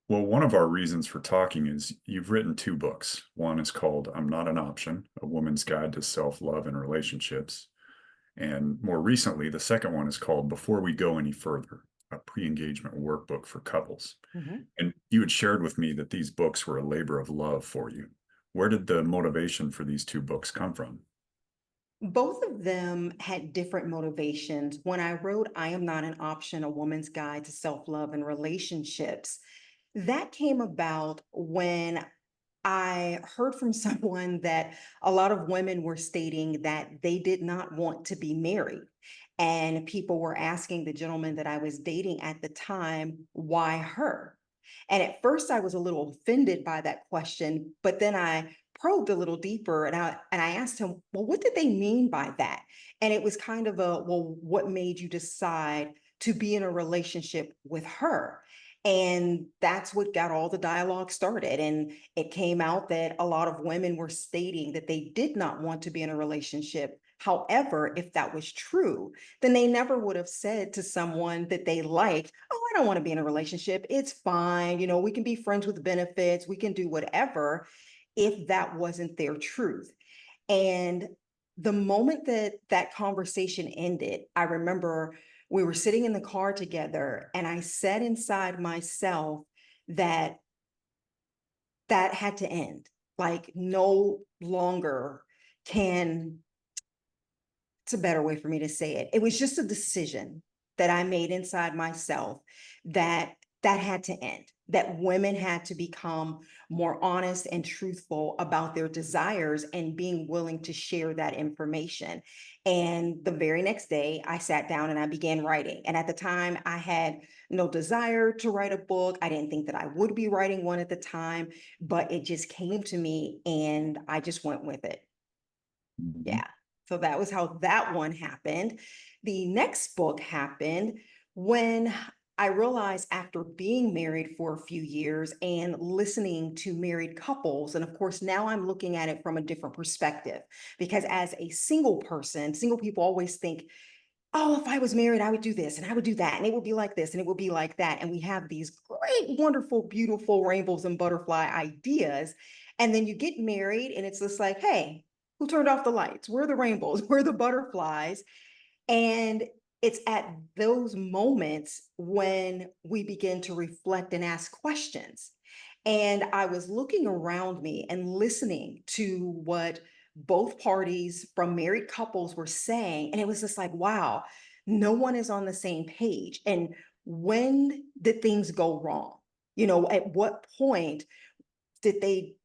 Well, one of our reasons for talking is you've written two books. One is called I'm Not an Option, A Woman's Guide to Self-Love and Relationships. And more recently, the second one is called Before We Go Any Further, a pre-engagement workbook for couples. Mhm. And you had shared with me that these books were a labor of love for you. Where did the motivation for these two books come from? Both of them had different motivations. When I wrote I Am Not an Option, A Woman's Guide to Self-Love and Relationships, that came about when I heard from someone that a lot of women were stating that they did not want to be married. And people were asking the gentleman that I was dating at the time, why her? And at first I was a little offended by that question, but then I probed a little deeper and I asked him, well, what did they mean by that? And it was kind of a, well, what made you decide to be in a relationship with her? And that's what got all the dialogue started. And it came out that a lot of women were stating that they did not want to be in a relationship. However, if that was true, then they never would have said to someone that they liked, oh, I don't want to be in a relationship. It's fine. We can be friends with benefits. We can do whatever if that wasn't their truth. And the moment that that conversation ended, I remember we were sitting in the car together and I said inside myself that that had to end. Like no longer can, it's a better way for me to say it. It was just a decision that I made inside myself that that had to end, that women had to become more honest and truthful about their desires and being willing to share that information. And the very next day, I sat down and I began writing. And at the time, I had no desire to write a book. I didn't think that I would be writing one at the time, but it just came to me and I just went with it. Mhm. Yeah. So that was how that one happened. The next book happened when I realized after being married for a few years and listening to married couples, and of course, now I'm looking at it from a different perspective because as a single person, single people always think, oh, if I was married, I would do this and I would do that, and it would be like this and it would be like that. And we have these great, wonderful, beautiful rainbows and butterfly ideas. And then you get married, and it's just like, hey, who turned off the lights? Where are the rainbows? Where are the butterflies? And it's at those moments when we begin to reflect and ask questions. And I was looking around me and listening to what both parties from married couples were saying. And it was just like, wow, no one is on the same page. And when did things go wrong? At what point did they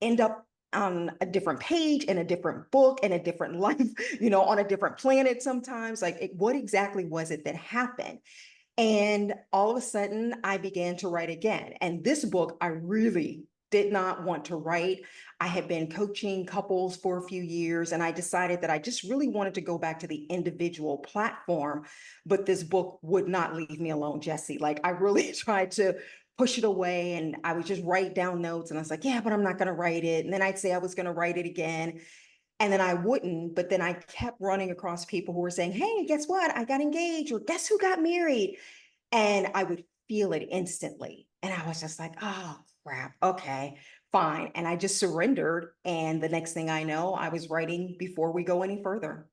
end up on a different page in a different book in a different life, on a different planet sometimes? Like, what exactly was it that happened? And all of a sudden, I began to write again. And this book, I really did not want to write. I had been coaching couples for a few years, and I decided that I just really wanted to go back to the individual platform. But this book would not leave me alone, Jesse. Like, I really tried to push it away, and I would just write down notes. And I was like, yeah, but I'm not going to write it. And then I'd say I was going to write it again. And then I wouldn't, but then I kept running across people who were saying, hey, guess what? I got engaged, or guess who got married? And I would feel it instantly. And I was just like, oh, crap. Okay, fine. And I just surrendered. And the next thing I know, I was writing Before We Go Any Further.